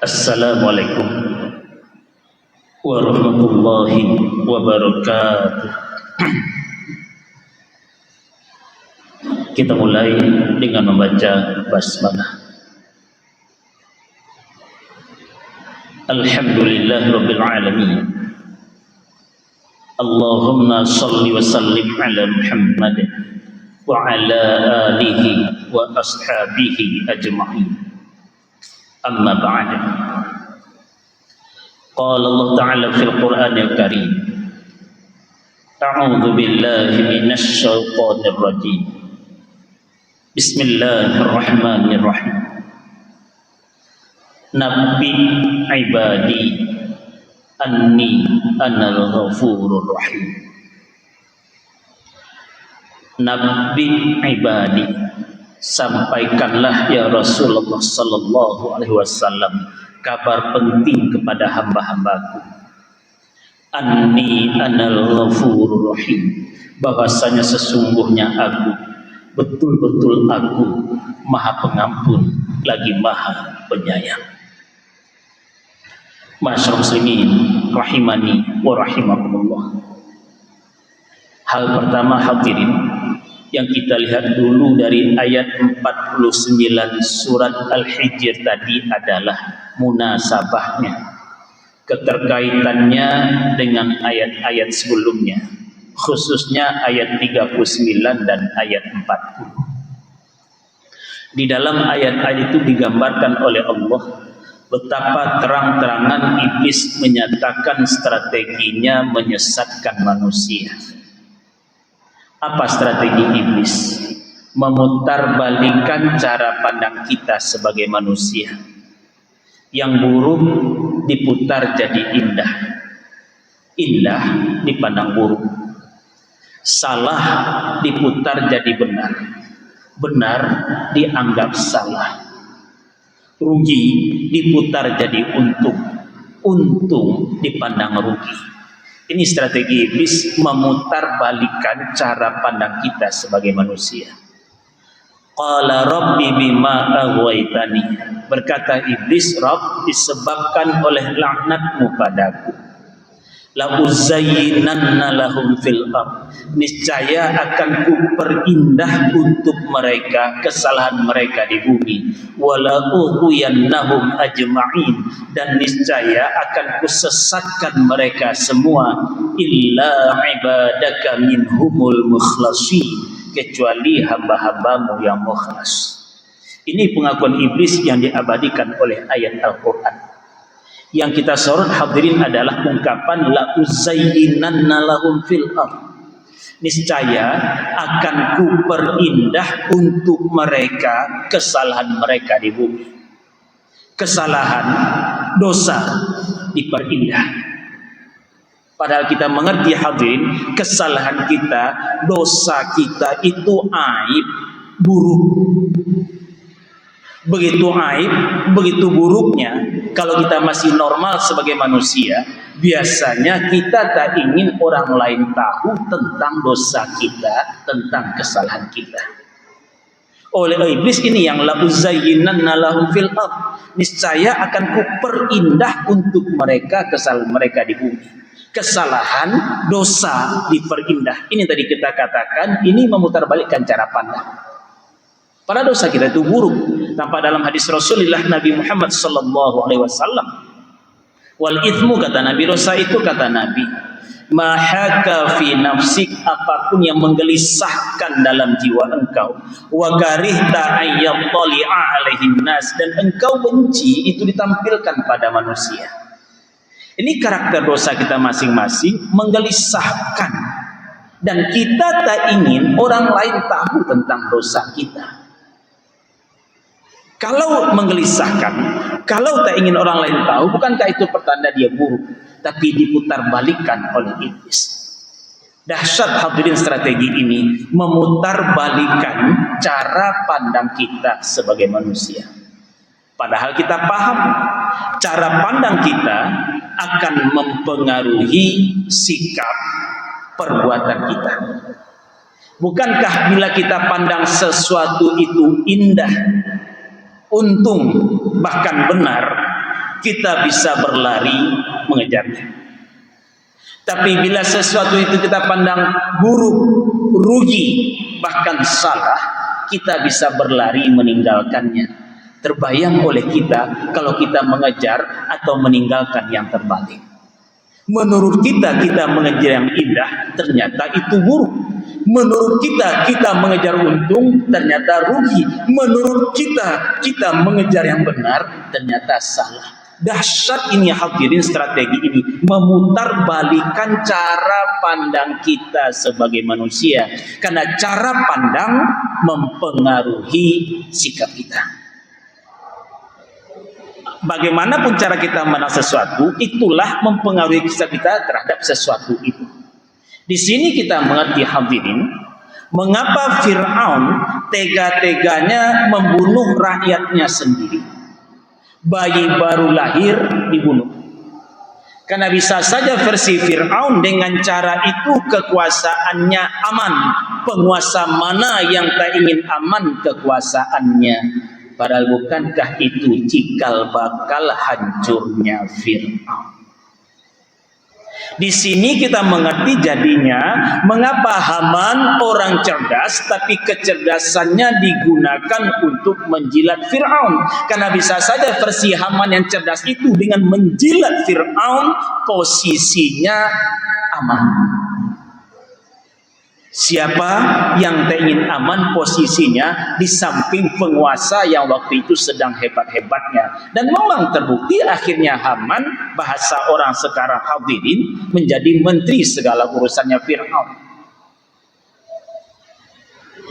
Assalamualaikum warahmatullahi wabarakatuh. Kita mulai dengan membaca basmalah. Alhamdulillahirabbil alamin. Allahumma shalli wa sallim ala Muhammad wa ala alihi wa ashabihi ajma'in. Amma ba'd. Qala Allah Ta'ala fil Qur'anil Karim. A'udzu billahi minasy syaithanir rajim. Bismillahirrahmanirrahim. Nabbi ibadi anni anal ghafurur rahim. Nabbi ibadi, sampaikanlah ya Rasulullah sallallahu alaihi wasallam kabar penting kepada hamba-hambaku. Anni anal ghafurur rahim, bahwasanya sesungguhnya aku, betul-betul aku Maha Pengampun lagi Maha Penyayang. Masyaallah muslimin rahimani wa rahimakumullah. Hal pertama hadirin yang kita lihat dulu dari ayat 49 surat Al-Hijr tadi adalah munasabahnya, keterkaitannya dengan ayat-ayat sebelumnya, khususnya ayat 39 dan ayat 40. Di dalam ayat-ayat itu digambarkan oleh Allah betapa terang-terangan iblis menyatakan strateginya menyesatkan manusia. Apa strategi iblis? Memutarbalikkan cara pandang kita sebagai manusia. Yang buruk diputar jadi indah. Indah dipandang buruk. Salah diputar jadi benar. Benar dianggap salah. Rugi diputar jadi untung. Untung dipandang rugi. Ini strategi iblis, memutarbalikkan cara pandang kita sebagai manusia. Qala rabbi bima aghwaytani, berkata iblis, Rabb, disebabkan oleh laknatmu padaku. La uzayyinanna lahum fil ardh, niscaya akan kuperindah untuk mereka kesalahan mereka di bumi. Wala ughwiyannahum ajma'in, dan niscaya akan kusesatkan mereka semua. Illa ibadaka minhumul mukhlasin, kecuali hamba-hambamu yang mukhlas. Ini pengakuan iblis yang diabadikan oleh ayat Al-Quran. Yang kita sorot hadirin adalah ungkapan la uzayyinanna lahum fil ardh, niscaya akan kuperindah untuk mereka kesalahan mereka di bumi. Kesalahan, dosa diperindah. Padahal kita mengerti hadirin, kesalahan kita, dosa kita itu aib buruk. Begitu aib, begitu buruknya, kalau kita masih normal sebagai manusia, biasanya kita tak ingin orang lain tahu tentang dosa kita, tentang kesalahan kita. Oleh iblis ini yang la uzayyinanna lahum fil ardh, niscaya akan kuperindah untuk mereka kesalahan mereka di bumi. Kesalahan, dosa diperindah. Ini tadi kita katakan, ini memutarbalikkan cara pandang. Pada dosa kita itu buruk. Tanpa dalam hadis Rasulullah Nabi Muhammad sallallahu alaihi wasallam, wal ithmu, kata Nabi, dosa itu kata Nabi, mahaka fi nafsik, apapun yang menggelisahkan dalam jiwa engkau, wa karihta ayyattali'a alaihin nas, dan engkau benci itu ditampilkan pada manusia. Ini karakter dosa kita masing-masing, menggelisahkan, dan kita tak ingin orang lain tahu tentang dosa kita. Kalau menggelisahkan, kalau tak ingin orang lain tahu, bukankah itu pertanda dia buruk? Tapi diputarbalikkan oleh iblis. Dahsyat hadirin strategi ini, memutarbalikkan cara pandang kita sebagai manusia. Padahal kita paham, cara pandang kita akan mempengaruhi sikap perbuatan kita. Bukankah bila kita pandang sesuatu itu indah, untung, bahkan benar, kita bisa berlari mengejarnya. Tapi bila sesuatu itu kita pandang buruk, rugi, bahkan salah, kita bisa berlari meninggalkannya. Terbayang oleh kita kalau kita mengejar atau meninggalkan yang terbalik. Menurut kita mengejar yang indah, ternyata itu buruk. Menurut kita mengejar untung, ternyata rugi. Menurut kita mengejar yang benar, ternyata salah. Dahsyat ini hadirin strategi ini, memutarbalikan cara pandang kita sebagai manusia, karena cara pandang mempengaruhi sikap kita. Bagaimanapun cara kita memandang sesuatu, itulah mempengaruhi sikap kita terhadap sesuatu itu. Di sini kita mengerti hadirin, mengapa Fir'aun tega-teganya membunuh rakyatnya sendiri. Bayi baru lahir dibunuh. Karena bisa saja versi Fir'aun dengan cara itu kekuasaannya aman. Penguasa mana yang tak ingin aman kekuasaannya? Padahal bukankah itu cikal bakal hancurnya Fir'aun? Di sini kita mengerti jadinya mengapa Haman orang cerdas tapi kecerdasannya digunakan untuk menjilat Fir'aun. Karena bisa saja versi Haman yang cerdas itu dengan menjilat Fir'aun posisinya aman. Siapa yang tak ingin aman posisinya di samping penguasa yang waktu itu sedang hebat-hebatnya. Dan memang terbukti akhirnya Haman, bahasa orang sekarang hadirin, menjadi menteri segala urusannya Fir'aun.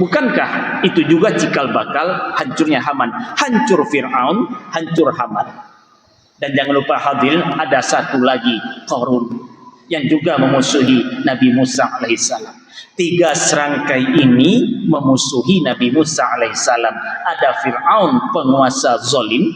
Bukankah itu juga cikal bakal hancurnya Haman? Hancur Fir'aun, hancur Haman. Dan jangan lupa hadirin, ada satu lagi, Qarun, yang juga memusuhi Nabi Musa alaihissalam. 3 serangkai ini memusuhi Nabi Musa alaihissalam. Ada Fir'aun, penguasa zalim,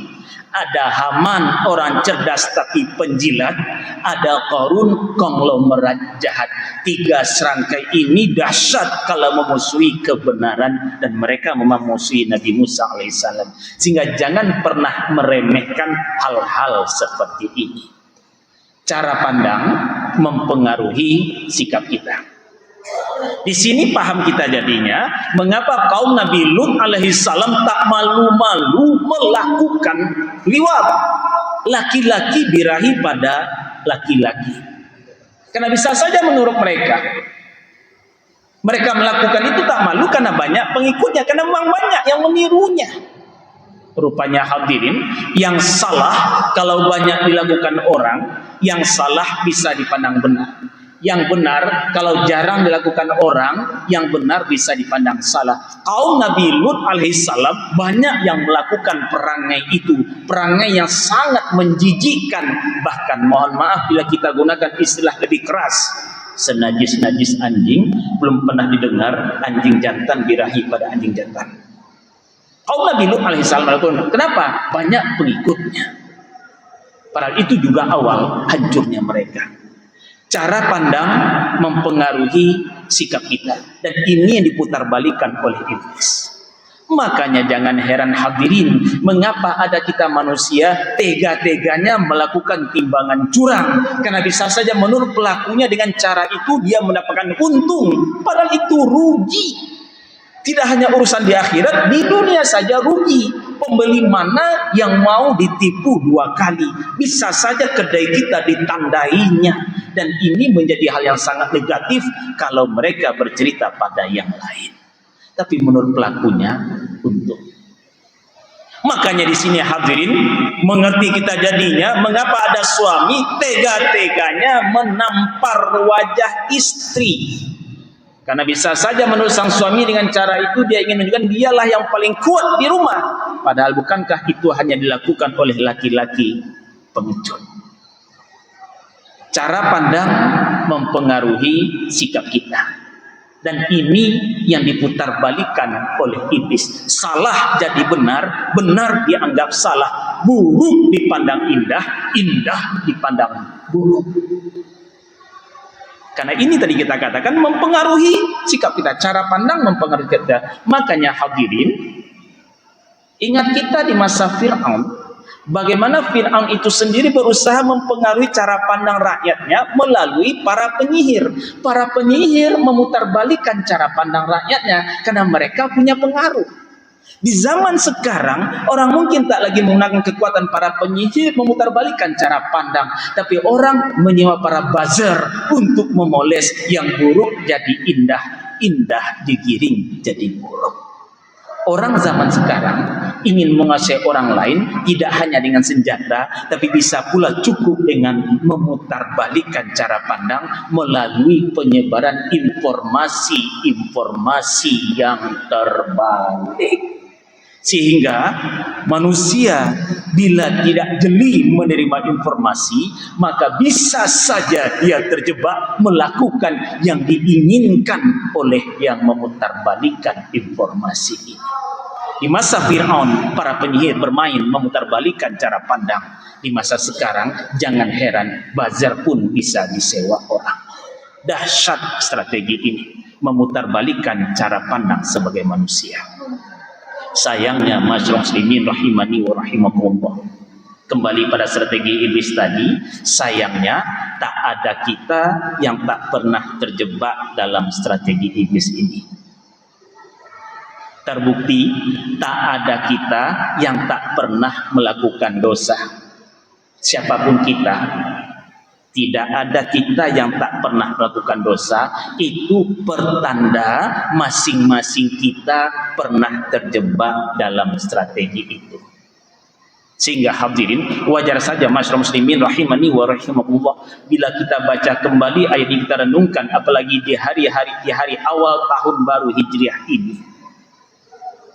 ada Haman, orang cerdas tapi penjilat, ada Qarun, konglomerat jahat. 3 serangkai ini dahsyat kalau memusuhi kebenaran, dan mereka memusuhi Nabi Musa alaihissalam. Sehingga jangan pernah meremehkan hal-hal seperti ini. Cara pandang mempengaruhi sikap kita. Di sini paham kita jadinya mengapa kaum Nabi Lut alaihissalam tak malu-malu melakukan liwat. Laki-laki birahi pada laki-laki. Karena bisa saja menurut mereka melakukan itu tak malu karena banyak pengikutnya, karena memang banyak yang menirunya. Rupanya hadirin, yang salah kalau banyak dilakukan orang, yang salah bisa dipandang benar. Yang benar kalau jarang dilakukan orang, yang benar bisa dipandang salah. Kaum Nabi Lut alaihissalam banyak yang melakukan perangai itu, perangai yang sangat menjijikkan. Bahkan mohon maaf bila kita gunakan istilah lebih keras, senajis-najis anjing belum pernah didengar anjing jantan birahi pada anjing jantan. Kaum Nabi Lut alaihissalam melakukan, kenapa? Banyak pengikutnya. Padahal itu juga awal hancurnya mereka. Cara pandang mempengaruhi sikap kita, dan ini yang diputarbalikkan oleh iblis. Makanya jangan heran hadirin, mengapa ada kita manusia tega-teganya melakukan timbangan curang. Karena bisa saja menurut pelakunya dengan cara itu dia mendapatkan untung, padahal itu rugi. Tidak hanya urusan di akhirat, di dunia saja rugi. Pembeli mana yang mau ditipu 2 kali? Bisa saja kedai kita ditandainya. Dan ini menjadi hal yang sangat negatif kalau mereka bercerita pada yang lain. Tapi menurut pelakunya untung. Makanya di sini hadirin mengerti kita jadinya mengapa ada suami tega-teganya menampar wajah istri. Karena bisa saja menurut sang suami dengan cara itu dia ingin menunjukkan dialah yang paling kuat di rumah. Padahal bukankah itu hanya dilakukan oleh laki-laki pengecut. Cara pandang mempengaruhi sikap kita. Dan ini yang diputarbalikkan oleh iblis. Salah jadi benar, benar dianggap salah. Buruk dipandang indah, indah dipandang buruk. Karena ini tadi kita katakan mempengaruhi sikap kita. Cara pandang mempengaruhi kita. Makanya hadirin, ingat kita di masa Fir'aun, Bagaimana Fir'aun itu sendiri berusaha mempengaruhi cara pandang rakyatnya melalui para penyihir. Para penyihir memutarbalikkan cara pandang rakyatnya karena mereka punya pengaruh. Di zaman sekarang, orang mungkin tak lagi menggunakan kekuatan para penyihir memutarbalikkan cara pandang, tapi orang menyewa para buzzer untuk memoles yang buruk jadi indah, indah digiring jadi buruk. Orang zaman sekarang ingin menguasai orang lain tidak hanya dengan senjata, tapi bisa pula cukup dengan memutarbalikkan cara pandang melalui penyebaran informasi-informasi yang terbalik. Sehingga manusia bila tidak jeli menerima informasi, maka bisa saja dia terjebak melakukan yang diinginkan oleh yang memutarbalikkan informasi ini. Di masa Fir'aun, para penyihir bermain memutarbalikkan cara pandang. Di masa sekarang, jangan heran, bazar pun bisa disewa orang. Dahsyat strategi ini, memutarbalikkan cara pandang sebagai manusia. Sayangnya, masyarakat muslimin rahimani wa rahimakumullah, kembali pada strategi iblis tadi, sayangnya tak ada kita yang tak pernah terjebak dalam strategi iblis ini. Terbukti tak ada kita yang tak pernah melakukan dosa. Siapapun kita, tidak ada kita yang tak pernah melakukan dosa. Itu pertanda masing-masing kita pernah terjebak dalam strategi itu. Sehingga hadirin, wajar saja masyarakat muslimin rahimani wa rahimakumullah, bila kita baca kembali ayat ini, kita renungkan, apalagi di hari awal tahun baru Hijriah ini,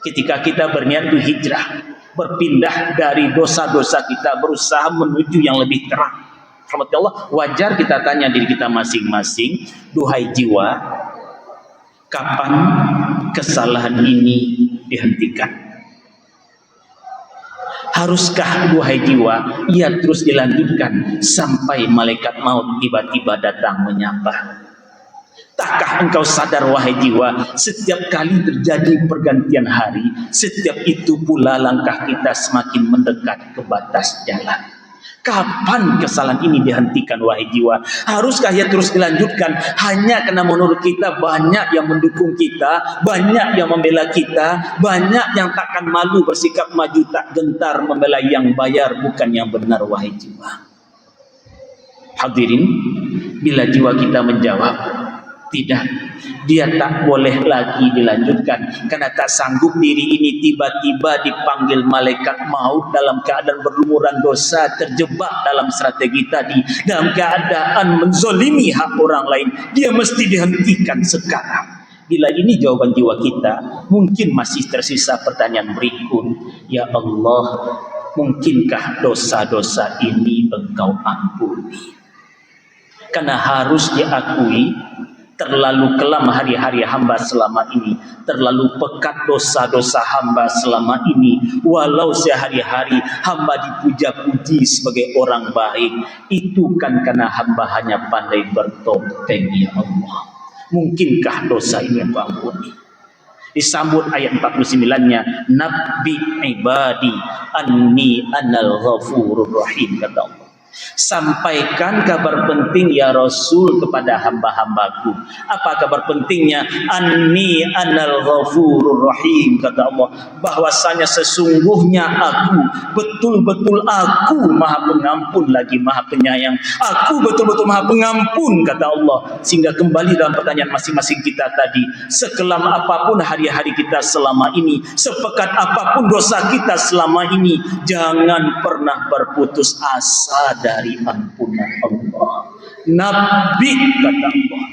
ketika kita berniat hijrah, berpindah dari dosa-dosa kita, berusaha menuju yang lebih terang. Allah, wajar kita tanya diri kita masing-masing, duhai jiwa, kapan kesalahan ini dihentikan? Haruskah duhai jiwa ia terus dilanjutkan sampai malaikat maut tiba-tiba datang menyapa? Takkah engkau sadar wahai jiwa, setiap kali terjadi pergantian hari, setiap itu pula langkah kita semakin mendekat ke batas jalan. Kapan kesalahan ini dihentikan wahai jiwa? Haruskah ia terus dilanjutkan hanya karena menurut kita banyak yang mendukung kita, banyak yang membela kita, banyak yang takkan malu bersikap maju tak gentar membela yang bayar bukan yang benar wahai jiwa? Hadirin, bila jiwa kita menjawab tidak, dia tak boleh lagi dilanjutkan karena tak sanggup diri ini tiba-tiba dipanggil malaikat maut dalam keadaan berlumuran dosa, terjebak dalam strategi tadi, dalam keadaan menzolimi hak orang lain. Dia mesti dihentikan sekarang. Bila ini jawaban jiwa kita, mungkin masih tersisa pertanyaan berikut. Ya Allah, mungkinkah dosa-dosa ini engkau ampuni? Karena harus diakui, terlalu kelam hari-hari hamba selama ini, terlalu pekat dosa-dosa hamba selama ini. Walau sehari-hari hamba dipuja-puji sebagai orang baik, itu kan karena hamba hanya pandai bertopeng. Ya Allah, mungkinkah dosa ini engkau ampuni? Disambut ayat 49-nya, Nabbi ibadi anni anal ghafurur rahim, kata Allah. Sampaikan kabar penting ya Rasul kepada hamba-hambaku. Apa kabar pentingnya? Anni anal ghafurur rahim, kata Allah, bahwasanya sesungguhnya aku, betul-betul aku maha pengampun lagi maha penyayang. Aku betul-betul maha pengampun, kata Allah. Sehingga kembali dalam pertanyaan masing-masing kita tadi, sekelam apapun hari-hari kita selama ini, sepekat apapun dosa kita selama ini, jangan pernah berputus asa dari ampunan Allah. Nabi, kata Allah.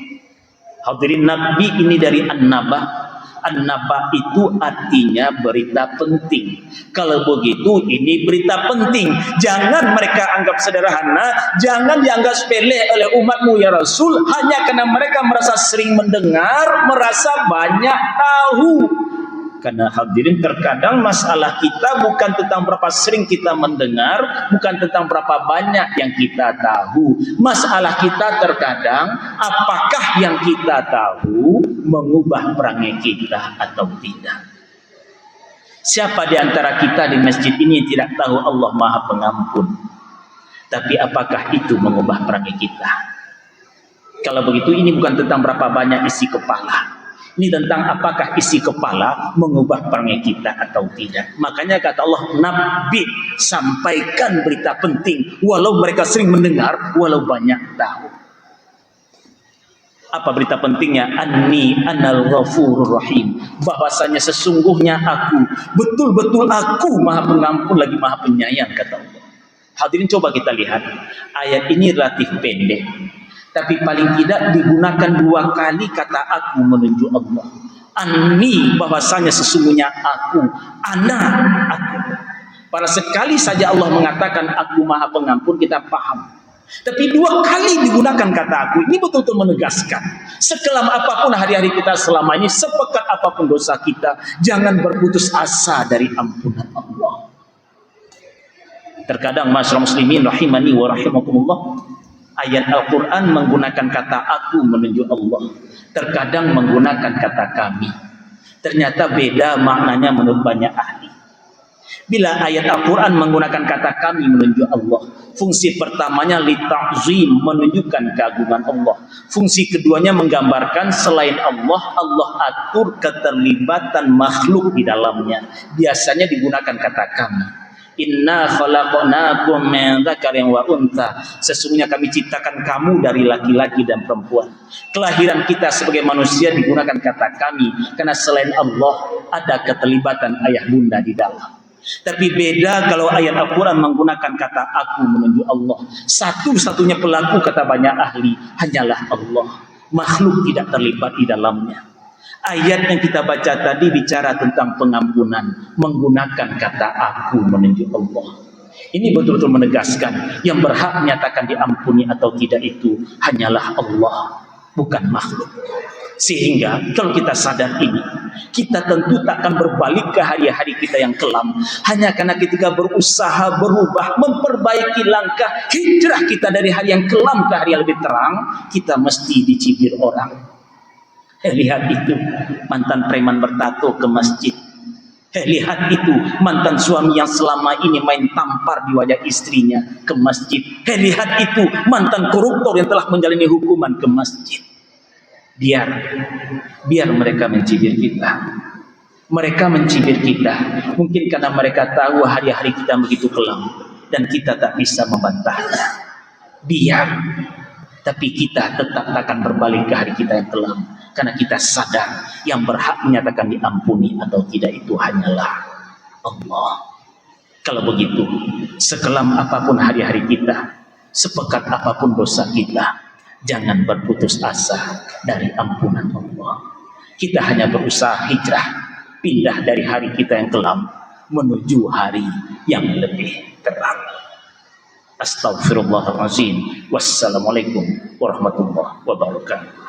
Hadirin, Nabi ini dari An-Naba. An-Naba itu artinya berita penting. Kalau begitu, ini berita penting. Jangan mereka anggap sederhana, jangan dianggap sepele oleh umatmu ya Rasul, hanya karena mereka merasa sering mendengar, merasa banyak tahu. Karena hadirin, terkadang masalah kita bukan tentang berapa sering kita mendengar, bukan tentang berapa banyak yang kita tahu. Masalah kita terkadang, apakah yang kita tahu mengubah perangai kita atau tidak. Siapa di antara kita di masjid ini yang tidak tahu Allah Maha Pengampun? Tapi apakah itu mengubah perangai kita? Kalau begitu, ini bukan tentang berapa banyak isi kepala. Ini tentang apakah isi kepala mengubah perangai kita atau tidak. Makanya kata Allah, Nabi, sampaikan berita penting, walau mereka sering mendengar, walau banyak tahu. Apa berita pentingnya? Anni anal ghafurur rahim. Bahwasanya sesungguhnya aku, betul-betul aku Maha Pengampun lagi Maha Penyayang, kata Allah. Hadirin, coba kita lihat. Ayat ini relatif pendek, tapi paling tidak digunakan 2 kali kata aku menunjuk Allah. Anni, bahwasanya sesungguhnya aku, ana, aku. Pada sekali saja Allah mengatakan aku Maha Pengampun, kita paham. Tapi 2 kali digunakan kata aku, ini betul-betul menegaskan. Sekelam apapun hari-hari kita selama ini, sepekat apapun dosa kita, jangan berputus asa dari ampunan Allah. Terkadang masyarakat muslimin rahimani wa rahimakumullah, ayat Al-Quran menggunakan kata aku menunjuk Allah, terkadang menggunakan kata kami. Ternyata beda maknanya menurut banyak ahli. Bila ayat Al-Quran menggunakan kata kami menunjuk Allah, fungsi pertamanya lita'zim, menunjukkan keagungan Allah. Fungsi keduanya menggambarkan selain Allah, Allah atur keterlibatan makhluk di dalamnya. Biasanya digunakan kata kami. Inna khalaqnakum min dzakarin wa untha. Sesungguhnya kami ciptakan kamu dari laki-laki dan perempuan. Kelahiran kita sebagai manusia digunakan kata kami karena selain Allah ada keterlibatan ayah bunda di dalam. Tapi beda kalau ayat Al-Quran menggunakan kata aku menunjuk Allah. Satu-satunya pelaku, kata banyak ahli, hanyalah Allah. Makhluk tidak terlibat di dalamnya. Ayat yang kita baca tadi bicara tentang pengampunan, menggunakan kata aku menunjuk Allah. Ini betul-betul menegaskan yang berhak menyatakan diampuni atau tidak itu hanyalah Allah, bukan makhluk. Sehingga kalau kita sadar ini, kita tentu tak akan berbalik ke hari-hari kita yang kelam hanya karena ketika berusaha berubah, memperbaiki langkah hijrah kita dari hari yang kelam ke hari yang lebih terang, kita mesti dicibir orang. Lihat itu, mantan preman bertato ke masjid. Lihat itu, mantan suami yang selama ini main tampar di wajah istrinya ke masjid. Lihat itu, mantan koruptor yang telah menjalani hukuman ke masjid. Biar mereka mencibir kita. Mereka mencibir kita mungkin karena mereka tahu hari-hari kita begitu kelam dan kita tak bisa membantahnya. Biar, tapi kita tetap akan berbalik ke hari kita yang kelam. Karena kita sadar yang berhak menyatakan diampuni atau tidak itu hanyalah Allah. Kalau begitu, sekelam apapun hari-hari kita, sepekat apapun dosa kita, jangan berputus asa dari ampunan Allah. Kita hanya berusaha hijrah, pindah dari hari kita yang kelam menuju hari yang lebih terang. Astaghfirullahaladzim. Wassalamualaikum warahmatullahi wabarakatuh.